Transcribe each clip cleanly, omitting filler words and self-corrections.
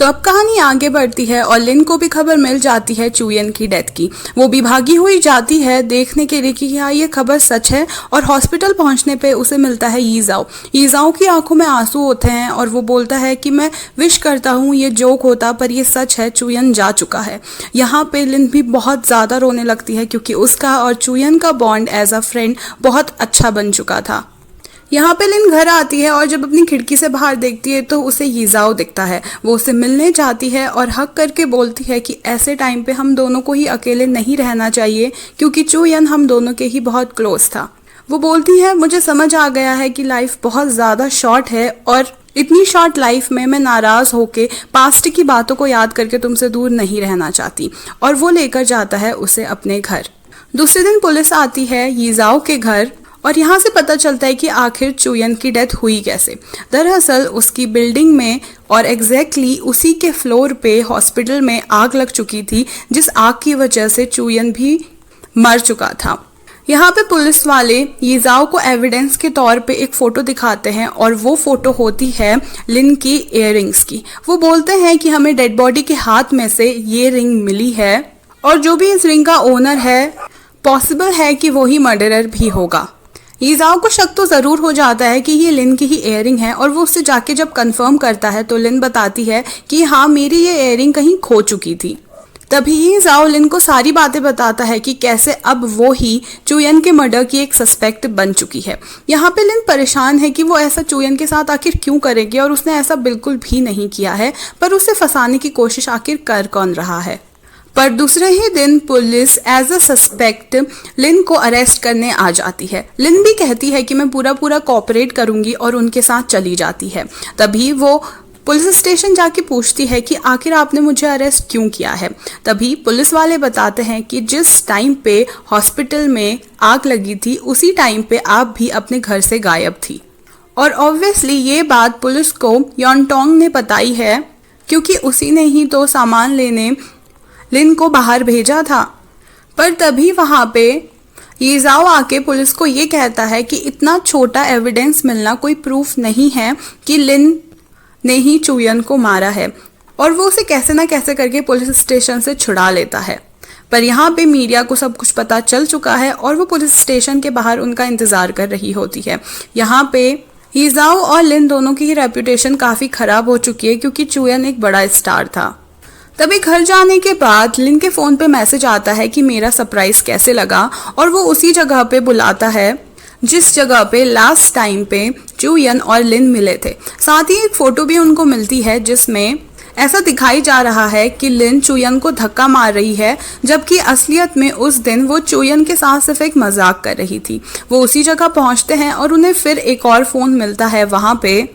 तो अब कहानी आगे बढ़ती है और लिन को भी खबर मिल जाती है चुयन की डेथ की। वो भी भागी हुई जाती है देखने के लिए कि क्या ये खबर सच है, और हॉस्पिटल पहुंचने पे उसे मिलता है यीजाओ। यीजाओ की आंखों में आंसू होते हैं और वो बोलता है कि मैं विश करता हूँ ये जोक होता, पर ये सच है, चुयन जा चुका है। यहाँ पे लिन भी बहुत ज़्यादा रोने लगती है क्योंकि उसका और चुयन का बॉन्ड एज अ फ्रेंड बहुत अच्छा बन चुका था। यहाँ पे लिन घर आती है और जब अपनी खिड़की से बाहर देखती है तो उसे यीजाओ दिखता है। वो उसे मिलने जाती है और हक करके बोलती है कि ऐसे टाइम पे हम दोनों को ही अकेले नहीं रहना चाहिए क्योंकि चुयन हम दोनों के ही बहुत क्लोज था। वो बोलती है मुझे समझ आ गया है कि लाइफ बहुत ज़्यादा शॉर्ट है और इतनी शॉर्ट लाइफ में मैं नाराज़ होके पास्ट की बातों को याद करके तुमसे दूर नहीं रहना चाहती, और वो लेकर जाता है उसे अपने घर। दूसरे दिन पुलिस आती है यीजाओ के घर और यहाँ से पता चलता है कि आखिर चुयन की डेथ हुई कैसे। दरअसल उसकी बिल्डिंग में और एग्जैक्टली उसी के फ्लोर पे हॉस्पिटल में आग लग चुकी थी, जिस आग की वजह से चुयन भी मर चुका था। यहाँ पे पुलिस वाले यीजाओ को एविडेंस के तौर पे एक फोटो दिखाते हैं और वो फोटो होती है लिन की इयररिंग्स की। वो बोलते हैं कि हमें डेड बॉडी के हाथ में से ये रिंग मिली है और जो भी इस रिंग का ओनर है पॉसिबल है कि वो ही मर्डरर भी होगा। यीजाओ को शक तो जरूर हो जाता है कि ये लिन की ही इयररिंग है और वो उससे जाके जब कंफर्म करता है तो लिन बताती है कि हाँ मेरी ये इयररिंग कहीं खो चुकी थी। तभी यीजाओ लिन को सारी बातें बताता है कि कैसे अब वो ही चुयन के मर्डर की एक सस्पेक्ट बन चुकी है। यहाँ पे लिन परेशान है कि वो ऐसा चुयन के साथ आखिर क्यों करेगी और उसने ऐसा बिल्कुल भी नहीं किया है, पर उसे फंसाने की कोशिश आखिर कर कौन रहा है। पर दूसरे ही दिन पुलिस एज अ सस्पेक्ट लिन को अरेस्ट करने आ जाती है। लिन भी कहती है कि मैं पूरा कोऑपरेट करूंगी और उनके साथ चली जाती है। तभी वो पुलिस स्टेशन जाके पूछती है कि आखिर आपने मुझे अरेस्ट क्यों किया है। तभी पुलिस वाले बताते हैं कि जिस टाइम पे हॉस्पिटल में आग लगी थी उसी टाइम पे आप भी अपने घर से गायब थी, और ऑब्वियसली ये बात पुलिस को योंगटोंग ने बताई है क्योंकि उसी ने ही तो सामान लेने लिन को बाहर भेजा था। पर तभी वहां पे यीजाओ आके पुलिस को ये कहता है कि इतना छोटा एविडेंस मिलना कोई प्रूफ नहीं है कि लिन ने ही चुयन को मारा है, और वो उसे कैसे ना कैसे करके पुलिस स्टेशन से छुड़ा लेता है। पर यहाँ पे मीडिया को सब कुछ पता चल चुका है और वो पुलिस स्टेशन के बाहर उनका इंतजार कर रही होती है। यहाँ पे यीजाओ और लिन दोनों की ही रेपुटेशन काफी खराब हो चुकी है क्योंकि चुयन एक बड़ा स्टार था। तभी घर जाने के बाद लिन के फोन पे मैसेज आता है कि मेरा सरप्राइज कैसे लगा, और वो उसी जगह पे बुलाता है जिस जगह पे लास्ट टाइम पे चुयन और लिन मिले थे। साथ ही एक फोटो भी उनको मिलती है जिसमें ऐसा दिखाई जा रहा है कि लिन चुयन को धक्का मार रही है, जबकि असलियत में उस दिन वो चुयन के साथ सिर्फ एक मजाक कर रही थी। वो उसी जगह पहुंचते हैं और उन्हें फिर एक और फोन मिलता है वहां पे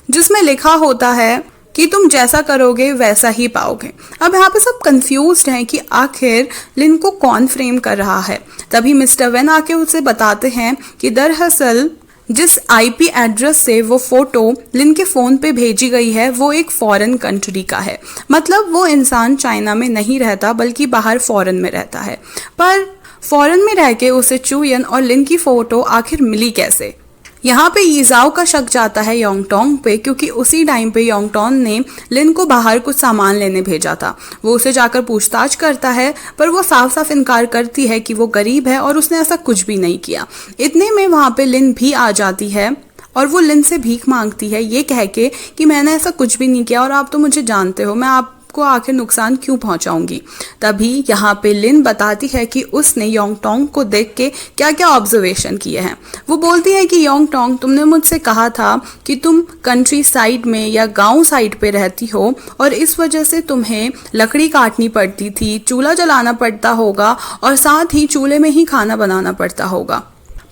जिसमें लिखा होता है कि तुम जैसा करोगे वैसा ही पाओगे। अब यहाँ पे सब कंफ्यूज्ड हैं कि आखिर लिन को कौन फ्रेम कर रहा है। तभी मिस्टर वेन आके उसे बताते हैं कि दरअसल जिस आईपी एड्रेस से वो फोटो लिन के फोन पे भेजी गई है वो एक फॉरेन कंट्री का है, मतलब वो इंसान चाइना में नहीं रहता बल्कि बाहर फॉरेन में रहता है। पर फॉरेन में रह के उसे चुयन और लिन की फोटो आखिर मिली कैसे। यहाँ पे यीजाओ का शक जाता है योंगटोंग पे क्योंकि उसी टाइम पे योंगटोंग ने लिन को बाहर कुछ सामान लेने भेजा था। वो उसे जाकर पूछताछ करता है पर वो साफ साफ इनकार करती है कि वो गरीब है और उसने ऐसा कुछ भी नहीं किया। इतने में वहाँ पे लिन भी आ जाती है और वो लिन से भीख मांगती है ये कह के कि मैंने ऐसा कुछ भी नहीं किया और आप तो मुझे जानते हो, मैं आपको आखिर नुकसान क्यों पहुंचाऊंगी। तभी यहाँ पे लिन बताती है कि उसने योंगटोंग को देख के क्या क्या ऑब्जर्वेशन किए हैं। वो बोलती है कि योंगटोंग तुमने मुझसे कहा था कि तुम कंट्री साइड में या गांव साइड पे रहती हो और इस वजह से तुम्हें लकड़ी काटनी पड़ती थी, चूल्हा जलाना पड़ता होगा और साथ ही चूल्हे में ही खाना बनाना पड़ता होगा,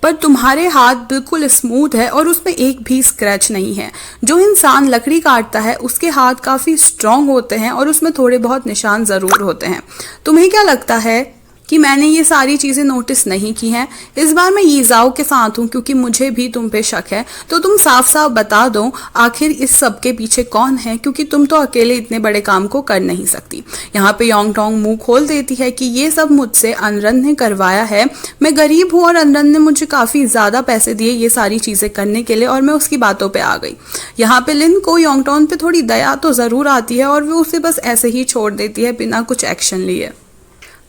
पर तुम्हारे हाथ बिल्कुल स्मूथ है और उसमें एक भी स्क्रैच नहीं है। जो इंसान लकड़ी काटता है उसके हाथ काफी स्ट्रांग होते हैं और उसमें थोड़े बहुत निशान जरूर होते हैं। तुम्हें क्या लगता है कि मैंने ये सारी चीज़ें नोटिस नहीं की हैं। इस बार मैं यीजाओ के साथ हूँ क्योंकि मुझे भी तुम पे शक है, तो तुम साफ साफ बता दो आखिर इस सब के पीछे कौन है, क्योंकि तुम तो अकेले इतने बड़े काम को कर नहीं सकती। यहाँ पे योंगटोंग मुंह खोल देती है कि ये सब मुझसे अनरन ने करवाया है। मैं गरीब हूँ और अनरन ने मुझे काफ़ी ज़्यादा पैसे दिए ये सारी चीज़ें करने के लिए और मैं उसकी बातों पे आ गई। यहाँ पे लिन को योंगटोंग पे थोड़ी दया तो ज़रूर आती है और वो उसे बस ऐसे ही छोड़ देती है बिना कुछ एक्शन लिए।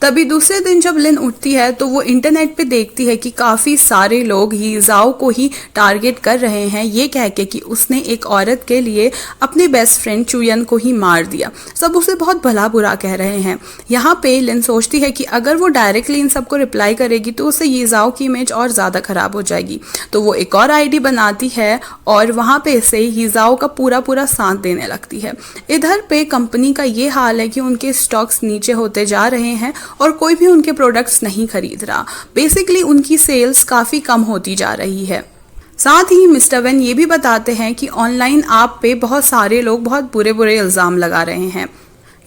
तभी दूसरे दिन जब लिन उठती है तो वो इंटरनेट पे देखती है कि काफ़ी सारे लोग यीजाओ को ही टारगेट कर रहे हैं, ये कह के कि उसने एक औरत के लिए अपने बेस्ट फ्रेंड चुयन को ही मार दिया। सब उसे बहुत भला बुरा कह रहे हैं। यहाँ पे लिन सोचती है कि अगर वो डायरेक्टली इन सबको रिप्लाई करेगी तो उससे यीजाओ की इमेज और ज़्यादा खराब हो जाएगी। तो वो एक और आईडी बनाती है और वहाँ पे से यीजाओ का पूरा साथ देने लगती है। इधर पे कंपनी का ये हाल है कि उनके स्टॉक्स नीचे होते जा रहे हैं और कोई भी उनके प्रोडक्ट्स नहीं खरीद रहा। बेसिकली उनकी सेल्स काफ़ी कम होती जा रही है। साथ ही मिस्टर वेन ये भी बताते हैं कि ऑनलाइन ऐप पे बहुत सारे लोग बहुत बुरे इल्ज़ाम लगा रहे हैं।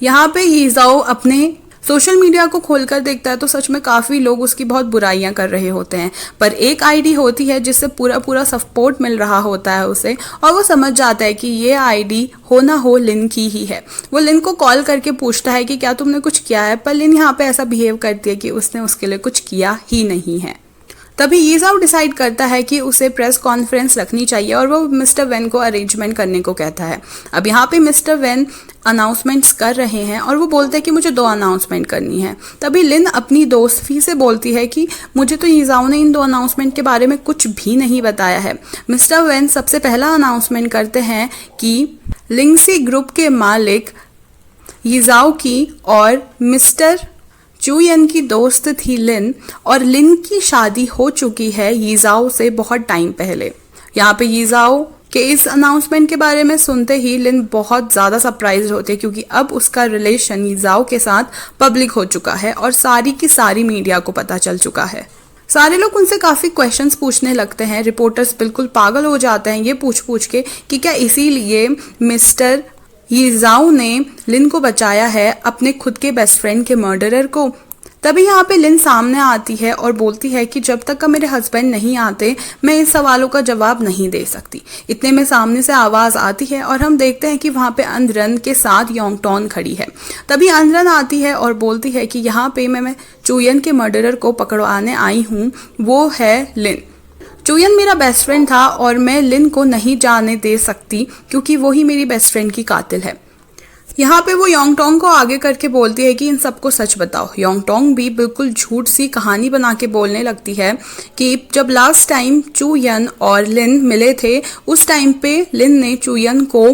यहाँ पे यीजाओ अपने सोशल मीडिया को खोलकर देखता है तो सच में काफ़ी लोग उसकी बहुत बुराइयां कर रहे होते हैं, पर एक आईडी होती है जिससे पूरा सपोर्ट मिल रहा होता है उसे, और वो समझ जाता है कि ये आईडी हो ना हो लिन की ही है। वो लिन को कॉल करके पूछता है कि क्या तुमने कुछ किया है, पर लिन यहाँ पे ऐसा बिहेव करती है कि उसने उसके लिए कुछ किया ही नहीं है। तभी यीजाओ डिसाइड करता है कि उसे प्रेस कॉन्फ्रेंस रखनी चाहिए और वो मिस्टर वेन को अरेंजमेंट करने को कहता है। अब यहाँ पे मिस्टर वेन अनाउंसमेंट्स कर रहे हैं और वो बोलते हैं कि मुझे 2 अनाउंसमेंट करनी है। तभी लिन अपनी दोस्त फी से बोलती है कि मुझे तो यीजाओ ने इन 2 अनाउंसमेंट के बारे में कुछ भी नहीं बताया है। मिस्टर वेन सबसे पहला अनाउंसमेंट करते हैं कि लिंगसी ग्रुप के मालिक यीजाओ की और मिस्टर चुयन की दोस्त थी लिन, और लिन की शादी हो चुकी है यीजाओ से बहुत टाइम पहले। यहाँ पे यीजाओ के इस अनाउंसमेंट के बारे में सुनते ही लिन बहुत ज़्यादा सरप्राइज होते हैं क्योंकि अब उसका रिलेशन यीजाओ के साथ पब्लिक हो चुका है और सारी की सारी मीडिया को पता चल चुका है। सारे लोग उनसे काफ़ी क्वेश्चंस पूछने लगते हैं। रिपोर्टर्स बिल्कुल पागल हो जाते हैं ये पूछ के कि क्या इसीलिए मिस्टर यीजाओ ने लिन को बचाया है अपने खुद के बेस्ट फ्रेंड के मर्डरर को। तभी यहाँ पे लिन सामने आती है और बोलती है कि जब तक का मेरे हस्बैंड नहीं आते मैं इन सवालों का जवाब नहीं दे सकती। इतने में सामने से आवाज़ आती है और हम देखते हैं कि वहाँ पे अनरन के साथ योंगटोंग खड़ी है। तभी अनरन आती है और बोलती है कि यहाँ पे मैं चुयन के मर्डरर को पकड़वाने आई हूँ, वो है लिन। चुयन मेरा बेस्ट फ्रेंड था और मैं लिन को नहीं जाने दे सकती क्योंकि वो ही मेरी बेस्ट फ्रेंड की कातिल है। यहाँ पे वो योंगटोंग को आगे करके बोलती है कि इन सबको सच बताओ। योंगटोंग भी बिल्कुल झूठ सी कहानी बना के बोलने लगती है कि जब लास्ट टाइम चुयन और लिन मिले थे उस टाइम पे लिन ने चुयन को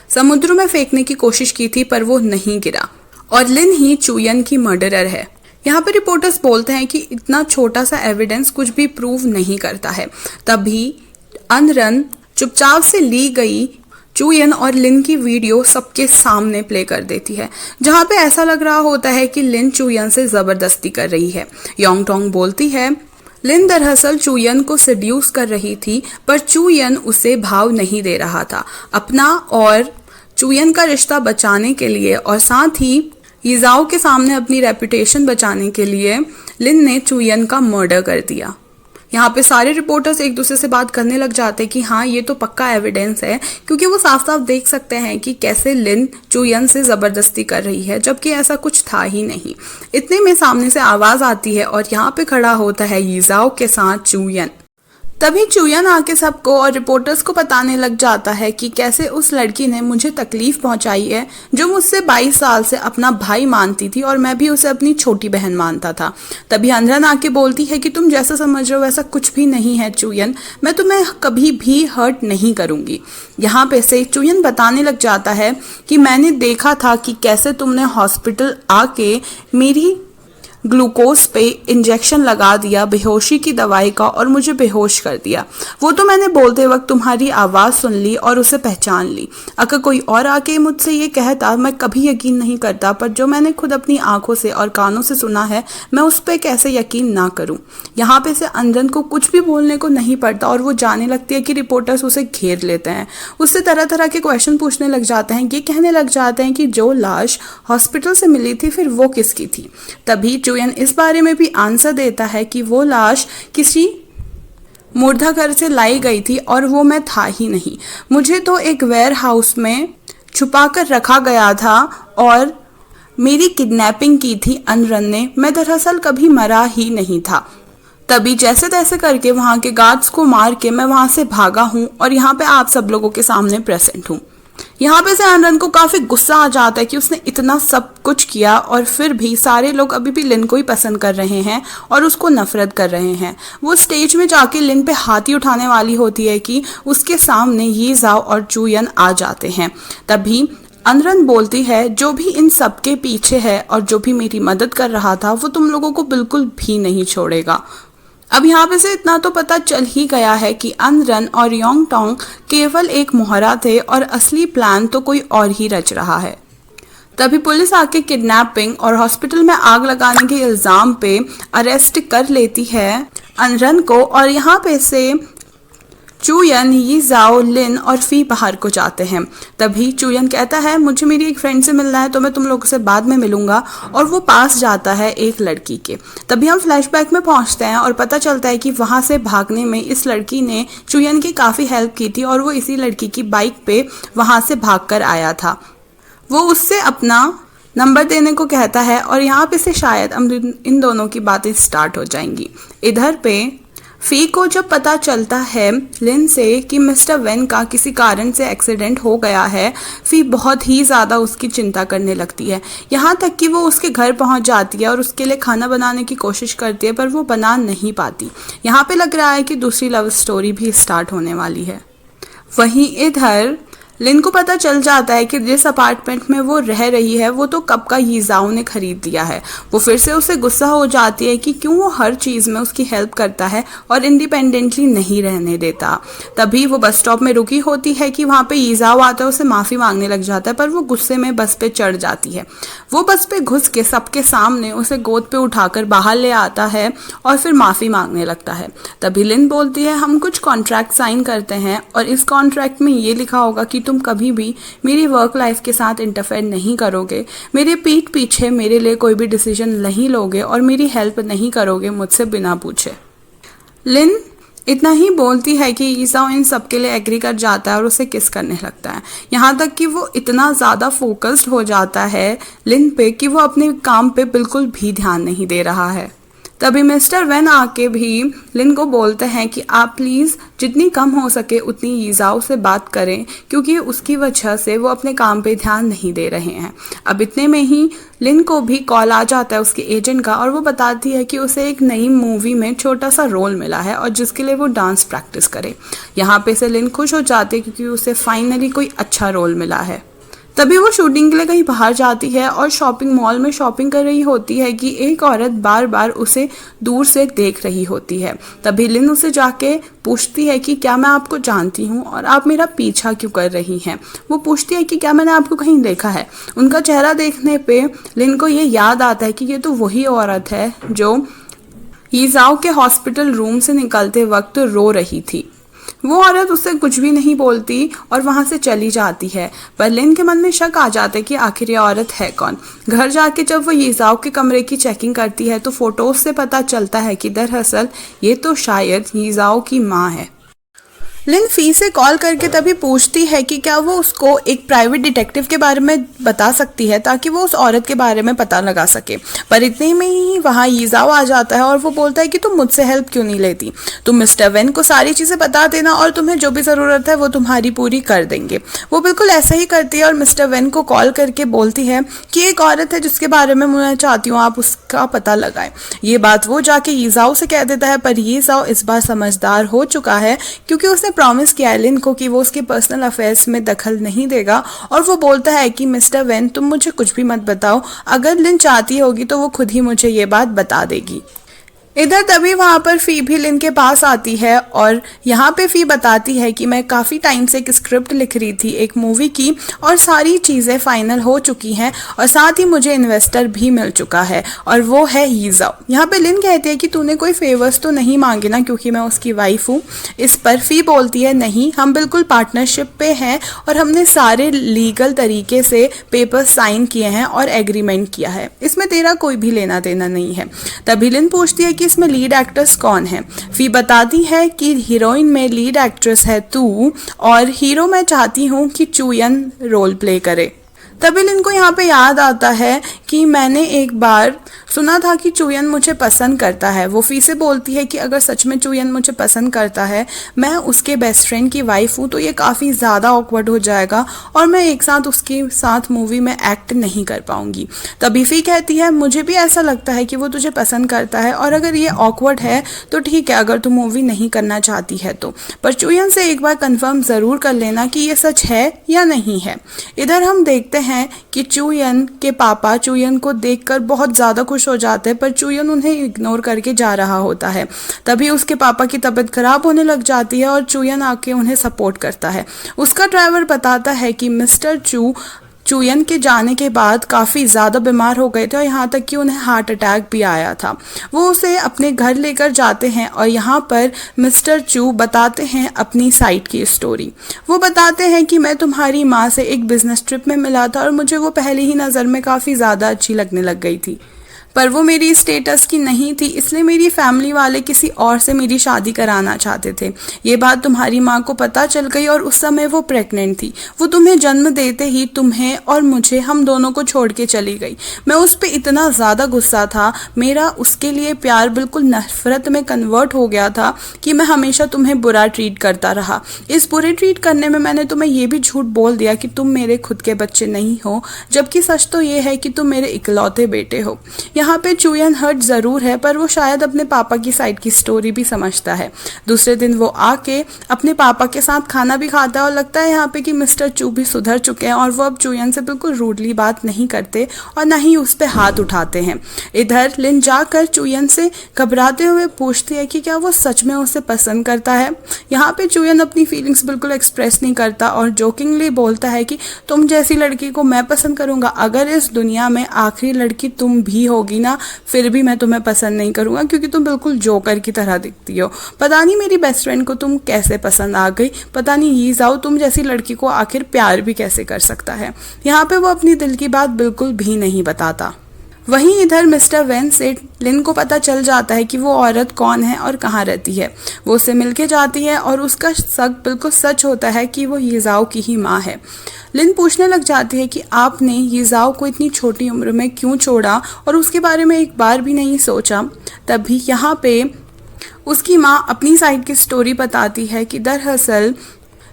समुद्र में फेंकने की कोशिश की थी पर वो नहीं गिरा और लिन ही चुयन की मर्डरर है। यहाँ पे रिपोर्टर्स बोलते हैं कि इतना छोटा सा एविडेंस कुछ भी प्रूव नहीं करता है। तभी अनरन चुपचाप से ली गई चुयन और लिन की वीडियो सबके सामने प्ले कर देती है, जहाँ पे ऐसा लग रहा होता है कि लिन चुयन से जबरदस्ती कर रही है। योंगटोंग बोलती है लिन दरअसल चुयन को सेड्यूस कर रही थी पर चुयन उसे भाव नहीं दे रहा था। अपना और चुयन का रिश्ता बचाने के लिए और साथ ही यीजाओ के सामने अपनी रेपुटेशन बचाने के लिए लिन ने चुयन का मर्डर कर दिया। यहाँ पे सारे रिपोर्टर्स एक दूसरे से बात करने लग जाते हैं कि हाँ ये तो पक्का एविडेंस है, क्योंकि वो साफ साफ देख सकते हैं कि कैसे लिन चुयन से ज़बरदस्ती कर रही है जबकि ऐसा कुछ था ही नहीं। इतने में सामने से आवाज़ आती है और यहाँ पे खड़ा होता है यीजाओ के साथ चुयन। तभी चुयन आके सबको और रिपोर्टर्स को बताने लग जाता है कि कैसे उस लड़की ने मुझे तकलीफ पहुंचाई है जो मुझसे 22 साल से अपना भाई मानती थी और मैं भी उसे अपनी छोटी बहन मानता था। तभी अनरन आके बोलती है कि तुम जैसा समझ रहे हो वैसा कुछ भी नहीं है चुयन, मैं तुम्हें कभी भी हर्ट नहीं करूंगी। यहाँ पे से चुयन बताने लग जाता है कि मैंने देखा था कि कैसे तुमने हॉस्पिटल आके मेरी ग्लूकोज पे इंजेक्शन लगा दिया बेहोशी की दवाई का और मुझे बेहोश कर दिया। वो तो मैंने बोलते वक्त तुम्हारी आवाज़ सुन ली और उसे पहचान ली। अगर कोई और आके मुझसे ये कहता मैं कभी यकीन नहीं करता, पर जो मैंने खुद अपनी आंखों से और कानों से सुना है मैं उस पर कैसे यकीन ना करूं। यहाँ पे से अनरन को कुछ भी बोलने को नहीं पड़ता और वो जाने लगती है कि रिपोर्टर्स उसे घेर लेते हैं, उससे तरह तरह के क्वेश्चन पूछने लग जाते हैं। ये कहने लग जाते हैं कि जो लाश हॉस्पिटल से मिली थी फिर वो किसकी थी। तभी चुयन इस बारे में भी आंसर देता है कि वो लाश किसी मुर्दा घर से लाई गई थी और वो मैं था ही नहीं। मुझे तो एक वेयर हाउस में छुपा कर रखा गया था और मेरी किडनैपिंग की थी अनरन ने। मैं दरअसल कभी मरा ही नहीं था। तभी जैसे तैसे करके वहाँ के गार्ड्स को मार के मैं वहाँ से भागा हूँ और यहाँ पे आप सब लोगों के सामने प्रेजेंट हूँ। यहाँ पे से अनरन को काफी गुस्सा आ जाता है कि उसने इतना सब कुछ किया और फिर भी सारे लोग अभी भी लिन को ही पसंद कर रहे हैं और उसको नफरत कर रहे हैं। वो स्टेज में जाके लिन पे हाथी उठाने वाली होती है कि उसके सामने ये जाओ और चुयन आ जाते हैं। तभी अनरन बोलती है, जो भी इन सब के पीछे है और जो भी मेरी मदद कर रहा था वो तुम लोगों को बिल्कुल भी नहीं छोड़ेगा। अब यहाँ पे से इतना तो पता चल ही गया है कि अनरन और योंग टोंग केवल एक मोहरा थे और असली प्लान तो कोई और ही रच रहा है। तभी पुलिस आके किडनैपिंग और हॉस्पिटल में आग लगाने के इल्जाम पे अरेस्ट कर लेती है अनरन को और यहाँ पे से चुयन, यी जाओ, लिन और फी बाहर को जाते हैं। तभी चुयन कहता है, मुझे मेरी एक फ्रेंड से मिलना है तो मैं तुम लोगों से बाद में मिलूंगा, और वो पास जाता है एक लड़की के। तभी हम फ्लैशबैक में पहुंचते हैं और पता चलता है कि वहां से भागने में इस लड़की ने चुयन की काफी हेल्प की थी और वो इसी लड़की की बाइक पे वहां से भागकर आया था। वो उससे अपना नंबर देने को कहता है और यहाँ पे से शायद इन दोनों की बातें स्टार्ट हो जाएंगी। इधर पे फी को जब पता चलता है लिन से कि मिस्टर वेन का किसी कारण से एक्सीडेंट हो गया है, फी बहुत ही ज़्यादा उसकी चिंता करने लगती है। यहाँ तक कि वो उसके घर पहुँच जाती है और उसके लिए खाना बनाने की कोशिश करती है, पर वो बना नहीं पाती। यहाँ पे लग रहा है कि दूसरी लव स्टोरी भी स्टार्ट होने वाली है। वहीं इधर लिन को पता चल जाता है कि जिस अपार्टमेंट में वो रह रही है वो तो कब का यीजाओ ने खरीद लिया है। वो फिर से उसे गुस्सा हो जाती है कि क्यों वो हर चीज़ में उसकी हेल्प करता है और इंडिपेंडेंटली नहीं रहने देता। तभी वो बस स्टॉप में रुकी होती है कि वहाँ पे यीजाओ आता है, उसे माफ़ी मांगने लग जाता है, पर वो गुस्से में बस पे चढ़ जाती है। वो बस पे घुस के सबके सामने उसे गोद पे उठाकर बाहर ले आता है और फिर माफ़ी मांगने लगता है। तभी लिन बोलती है, हम कुछ कॉन्ट्रैक्ट साइन करते हैं और इस कॉन्ट्रैक्ट में ये लिखा होगा कि तुम कभी भी मेरी वर्क लाइफ के साथ इंटरफेयर नहीं करोगे, मेरे पीठ पीछे मेरे लिए कोई भी डिसीजन नहीं लोगे और मेरी हेल्प नहीं करोगे मुझसे बिना पूछे। लिन इतना ही बोलती है कि यीजाओ इन सब के लिए एग्री कर जाता है और उसे किस करने लगता है। यहाँ तक कि वो इतना ज़्यादा फोकस्ड हो जाता है लिन पे कि वो अपने काम पे बिल्कुल भी ध्यान नहीं दे रहा है। तभी मिस्टर वेन आके भी लिन को बोलते हैं कि आप प्लीज़ जितनी कम हो सके उतनी यीजाओ से बात करें, क्योंकि उसकी वजह से वो अपने काम पे ध्यान नहीं दे रहे हैं। अब इतने में ही लिन को भी कॉल आ जाता है उसके एजेंट का और वो बताती है कि उसे एक नई मूवी में छोटा सा रोल मिला है और जिसके लिए वो डांस प्रैक्टिस करे। यहाँ पे से लिन खुश हो जाती है क्योंकि उसे फाइनली कोई अच्छा रोल मिला है। तभी वो शूटिंग के लिए कहीं बाहर जाती है और शॉपिंग मॉल में शॉपिंग कर रही होती है कि एक औरत बार बार उसे दूर से देख रही होती है। तभी लिन उसे जाके पूछती है कि क्या मैं आपको जानती हूँ और आप मेरा पीछा क्यों कर रही हैं। वो पूछती है कि क्या मैंने आपको कहीं देखा है। उनका चेहरा देखने पे लिन को ये याद आता है कि ये तो वही औरत है जो यीजाओ के हॉस्पिटल रूम से निकलते वक्त रो रही थी। वो औरत उससे कुछ भी नहीं बोलती और वहां से चली जाती है, पर लिन के मन में शक आ जाता है कि आखिर ये औरत है कौन। घर जाके जब वो यीजाओ के कमरे की चेकिंग करती है तो फोटोज से पता चलता है कि दरअसल ये तो शायद यीजाओ की माँ है। लिन फी से कॉल करके तभी पूछती है कि क्या वो उसको एक प्राइवेट डिटेक्टिव के बारे में बता सकती है ताकि वो उस औरत के बारे में पता लगा सके। पर इतने में ही वहाँ यीजाओ आ जाता है और वो बोलता है कि तुम मुझसे हेल्प क्यों नहीं लेती, तुम मिस्टर वेन को सारी चीज़ें बता देना और तुम्हें जो भी ज़रूरत है वो तुम्हारी पूरी कर देंगे। वो बिल्कुल ऐसा ही करती है और मिस्टर वेन को कॉल करके बोलती है कि एक औरत है जिसके बारे में मैं चाहती हूँ आप उसका पता लगाएं। ये बात वो जाके यीजाओ से कह देता है, पर यीजाओ इस बार समझदार हो चुका है क्योंकि उसने प्रॉमिस किया है लिन को कि वो उसके पर्सनल अफेयर्स में दखल नहीं देगा। और वो बोलता है कि मिस्टर वेन तुम मुझे कुछ भी मत बताओ, अगर लिन चाहती होगी तो वो खुद ही मुझे ये बात बता देगी। इधर तभी वहां पर फी भी लिन के पास आती है और यहाँ पे फी बताती है कि मैं काफ़ी टाइम से एक स्क्रिप्ट लिख रही थी एक मूवी की और सारी चीज़ें फाइनल हो चुकी हैं और साथ ही मुझे इन्वेस्टर भी मिल चुका है और वो है यीजाओ। यहाँ पे लिन कहती है कि तूने कोई फेवर्स तो नहीं मांगे ना क्योंकि मैं उसकी वाइफ हूँ। इस पर फी बोलती है नहीं, हम बिल्कुल पार्टनरशिप पे हैं और हमने सारे लीगल तरीके से पेपर साइन किए हैं और एग्रीमेंट किया है, इसमें तेरा कोई भी लेना देना नहीं है। तभी लिन पूछती है कि इसमें लीड एक्ट्रेस कौन है। फी बताती है कि हीरोइन में लीड एक्ट्रेस है तू और हीरो मैं चाहती हूँ कि चूयन रोल प्ले करे। तभी लिन को यहाँ पे याद आता है कि मैंने एक बार सुना था कि चूयन मुझे पसंद करता है। वो फी से बोलती है कि अगर सच में चूयन मुझे पसंद करता है, मैं उसके बेस्ट फ्रेंड की वाइफ हूँ, तो ये काफ़ी ज़्यादा ऑकवर्ड हो जाएगा और मैं एक साथ उसके साथ मूवी में एक्ट नहीं कर पाऊंगी। तभी फी कहती है मुझे भी ऐसा लगता है कि वो तुझे पसंद करता है और अगर ये ऑकवर्ड है तो ठीक है, अगर तू मूवी नहीं करना चाहती है तो, पर चूयन से एक बार कन्फर्म ज़रूर कर लेना कि ये सच है या नहीं है। इधर हम देखते हैं कि चूयन के पापा चूयन को देखकर बहुत ज़्यादा खुश हो जाते हैं, पर चूयन उन्हें इग्नोर करके जा रहा होता है। तभी उसके पापा की तबीयत खराब होने लग जाती है और चूयन आके उन्हें सपोर्ट करता है। उसका ड्राइवर बताता है कि मिस्टर चूयन के जाने के बाद काफ़ी ज़्यादा बीमार हो गए थे और यहाँ तक कि उन्हें हार्ट अटैक भी आया था। वो उसे अपने घर लेकर जाते हैं और यहाँ पर मिस्टर चू बताते हैं अपनी साइड की स्टोरी। वो बताते हैं कि मैं तुम्हारी माँ से एक बिजनेस ट्रिप में मिला था और मुझे वो पहली ही नज़र में काफ़ी ज़्यादा अच्छी लगने लग गई थी, पर वो मेरी स्टेटस की नहीं थी, इसलिए मेरी फैमिली वाले किसी और से मेरी शादी कराना चाहते थे। ये बात तुम्हारी माँ को पता चल गई और उस समय वो प्रेग्नेंट थी। वो तुम्हें जन्म देते ही तुम्हें और मुझे, हम दोनों को छोड़ के चली गई। मैं उस पर इतना ज़्यादा गुस्सा था, मेरा उसके लिए प्यार बिल्कुल नफरत में कन्वर्ट हो गया था कि मैं हमेशा तुम्हें बुरा ट्रीट करता रहा। इस बुरे ट्रीट करने में मैंने तुम्हें ये भी झूठ बोल दिया कि तुम मेरे खुद के बच्चे नहीं हो, जबकि सच तो ये है कि तुम मेरे इकलौते बेटे हो। यहाँ पे चूयन हर्ट ज़रूर है, पर वो शायद अपने पापा की साइड की स्टोरी भी समझता है। दूसरे दिन वो आके अपने पापा के साथ खाना भी खाता है और लगता है यहाँ पे कि मिस्टर चू भी सुधर चुके हैं और वो अब चूयन से बिल्कुल रूडली बात नहीं करते और ना ही उस पर हाथ उठाते हैं। इधर लिन जाकर चूयन से घबराते हुए पूछती है कि क्या वो सच में उसे पसंद करता है। यहाँ पे चूयन अपनी फीलिंग्स बिल्कुल एक्सप्रेस नहीं करता और जोकिंगली बोलता है कि तुम जैसी लड़की को मैं पसंद करूँगा, अगर इस दुनिया में आखिरी लड़की तुम भी होगी ना, फिर भी मैं तुम्हें पसंद नहीं करूँगा क्योंकि तुम बिल्कुल जोकर की तरह दिखती हो। पता नहीं मेरी बेस्ट फ्रेंड को तुम कैसे पसंद आ गई, पता नहीं यीजाओ तुम जैसी लड़की को आखिर प्यार भी कैसे कर सकता है। यहाँ पे वो अपनी दिल की बात बिल्कुल भी नहीं बताता। वहीं इधर मिस्टर वेन से लिन को पता चल जाता है कि वो औरत कौन है और कहाँ रहती है। वो उससे मिलके जाती है और उसका शक बिल्कुल सच होता है कि वो यीजाओ की ही माँ है। लिन पूछने लग जाती है कि आपने यीजाओ को इतनी छोटी उम्र में क्यों छोड़ा और उसके बारे में एक बार भी नहीं सोचा। तभी यहाँ पे उसकी माँ अपनी साइड की स्टोरी बताती है कि दरअसल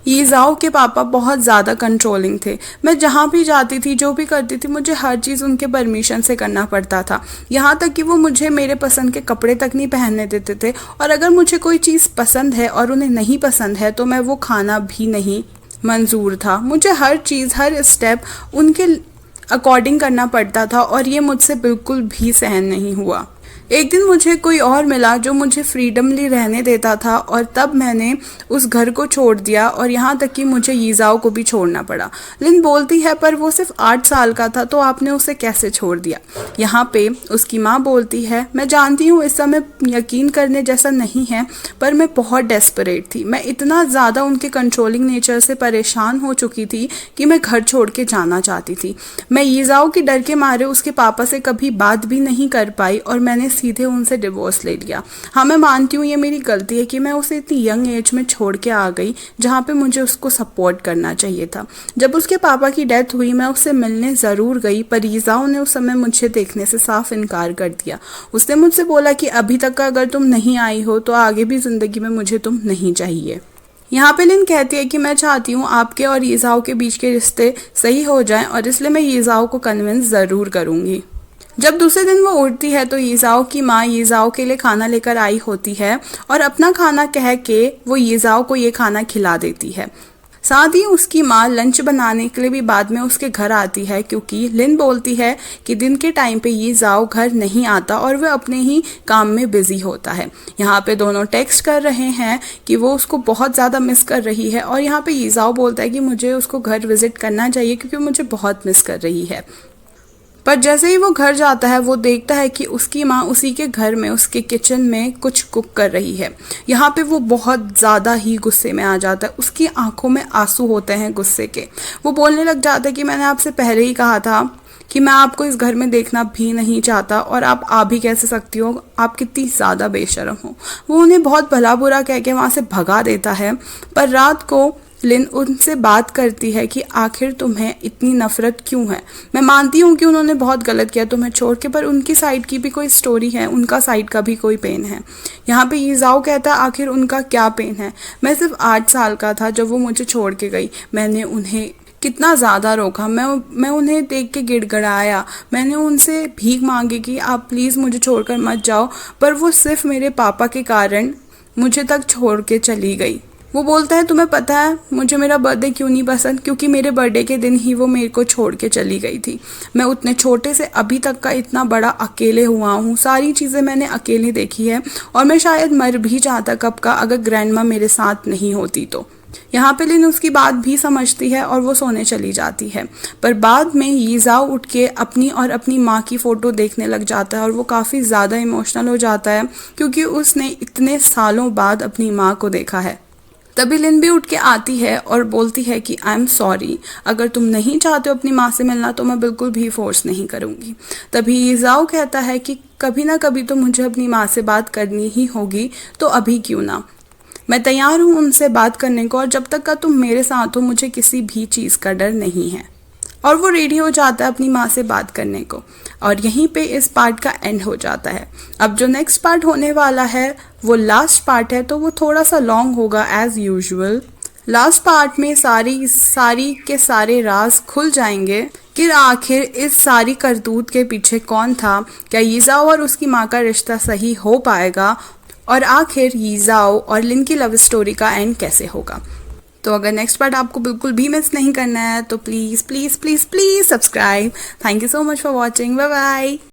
यीजाओ के पापा बहुत ज़्यादा कंट्रोलिंग थे। मैं जहाँ भी जाती थी, जो भी करती थी, मुझे हर चीज़ उनके परमिशन से करना पड़ता था। यहाँ तक कि वो मुझे मेरे पसंद के कपड़े तक नहीं पहनने देते थे और अगर मुझे कोई चीज़ पसंद है और उन्हें नहीं पसंद है तो मैं वो खाना भी नहीं मंजूर था। मुझे हर चीज़, हर स्टेप उनके अकॉर्डिंग करना पड़ता था और ये मुझसे बिल्कुल भी सहन नहीं हुआ। एक दिन मुझे कोई और मिला जो मुझे फ्रीडमली रहने देता था और तब मैंने उस घर को छोड़ दिया और यहाँ तक कि मुझे यीजाओ को भी छोड़ना पड़ा। लिन बोलती है पर वो सिर्फ 8 साल का था, तो आपने उसे कैसे छोड़ दिया। यहाँ पे उसकी माँ बोलती है मैं जानती हूँ इस समय यकीन करने जैसा नहीं है, पर मैं बहुत डेस्परेट थी। मैं इतना ज़्यादा उनके कंट्रोलिंग नेचर से परेशान हो चुकी थी कि मैं घर छोड़ के जाना चाहती थी। मैं यीजाओ के डर के मारे उसके पापा से कभी बात भी नहीं कर पाई और मैंने सीधे उनसे डिवोर्स ले लिया। हाँ, मैं मानती हूँ ये मेरी गलती है कि मैं उसे इतनी यंग एज में छोड़ के आ गई जहाँ पे मुझे उसको सपोर्ट करना चाहिए था। जब उसके पापा की डेथ हुई मैं उससे मिलने ज़रूर गई, पर यीजाओ ने उस समय मुझे देखने से साफ इनकार कर दिया। उसने मुझसे बोला कि अभी तक का अगर तुम नहीं आई हो तो आगे भी ज़िंदगी में मुझे तुम नहीं चाहिए। यहाँ पे लिन कहती है कि मैं चाहती हूँ आपके और यीजाओ के बीच के रिश्ते सही हो जाएं और इसलिए मैं यीजाओ को कन्विंस ज़रूर करूँगी। जब दूसरे दिन वो उठती है तो यीजाओ की माँ यीजाओ के लिए खाना लेकर आई होती है और अपना खाना कह के वो यीजाओ को ये खाना खिला देती है। साथ ही उसकी माँ लंच बनाने के लिए भी बाद में उसके घर आती है, क्योंकि लिन बोलती है कि दिन के टाइम पे ये जाओ घर नहीं आता और वह अपने ही काम में बिजी होता है। यहाँ पे दोनों टेक्स्ट कर रहे हैं कि वो उसको बहुत ज़्यादा मिस कर रही है, और यहाँ पे ये जाओ बोलता है कि मुझे उसको घर विजिट करना चाहिए क्योंकि मुझे बहुत मिस कर रही है। पर जैसे ही वो घर जाता है वो देखता है कि उसकी माँ उसी के घर में उसके किचन में कुछ कुक कर रही है। यहाँ पे वो बहुत ज़्यादा ही गुस्से में आ जाता है, उसकी आंखों में आंसू होते हैं गुस्से के। वो बोलने लग जाता है कि मैंने आपसे पहले ही कहा था कि मैं आपको इस घर में देखना भी नहीं चाहता, और आप आ भी कैसे सकती हो, आप कितनी ज़्यादा बेशर्म हो। वो उन्हें बहुत भला बुरा कह के वहाँ से भगा देता है। पर रात को लिन उनसे बात करती है कि आखिर तुम्हें इतनी नफरत क्यों है। मैं मानती हूँ कि उन्होंने बहुत गलत किया तुम्हें छोड़ के, पर उनकी साइड की भी कोई स्टोरी है, उनका साइड का भी कोई पेन है। यहाँ पे यीजाओ कहता है आखिर उनका क्या पेन है। मैं सिर्फ 8 साल का था जब वो मुझे छोड़ के गई। मैंने उन्हें कितना ज़्यादा रोका, मैं उन्हें देख के गिड़गड़ाया, मैंने उनसे भीख मांगी कि आप प्लीज़ मुझे छोड़कर मत जाओ, पर वो सिर्फ मेरे पापा के कारण मुझे तक छोड़ के चली गई। वो बोलता है तुम्हें पता है मुझे मेरा बर्थडे क्यों नहीं पसंद, क्योंकि मेरे बर्थडे के दिन ही वो मेरे को छोड़ के चली गई थी। मैं उतने छोटे से अभी तक का इतना बड़ा अकेले हुआ हूँ, सारी चीज़ें मैंने अकेले देखी है, और मैं शायद मर भी जाता कब का अगर ग्रैंडमा मेरे साथ नहीं होती तो। यहाँ पे लिन उसकी बात भी समझती है और वो सोने चली जाती है। पर बाद में यीजाओ उठ के अपनी और अपनी माँ की फ़ोटो देखने लग जाता है, और वो काफ़ी ज़्यादा इमोशनल हो जाता है क्योंकि उसने इतने सालों बाद अपनी माँ को देखा है। तभी लिन भी उठ के आती है और बोलती है कि आई एम सॉरी, अगर तुम नहीं चाहते हो अपनी माँ से मिलना तो मैं बिल्कुल भी फोर्स नहीं करूँगी। तभी यीजाओ कहता है कि कभी ना कभी तो मुझे अपनी माँ से बात करनी ही होगी, तो अभी क्यों ना, मैं तैयार हूँ उनसे बात करने को, और जब तक का तुम मेरे साथ हो मुझे किसी भी चीज़ का डर नहीं है। और वो रेडी हो जाता है अपनी माँ से बात करने को, और यहीं पे इस पार्ट का एंड हो जाता है। अब जो नेक्स्ट पार्ट होने वाला है वो लास्ट पार्ट है, तो वो थोड़ा सा लॉन्ग होगा एज यूजुअल। लास्ट पार्ट में सारी के सारे राज खुल जाएंगे कि आखिर इस सारी करतूत के पीछे कौन था, क्या यीजाओ और उसकी माँ का रिश्ता सही हो पाएगा, और आखिर यीजाओ और लिन की लव स्टोरी का एंड कैसे होगा। तो अगर नेक्स्ट पार्ट आपको बिल्कुल भी मिस नहीं करना है तो please please please please subscribe. Thank you so much for watching. Bye bye.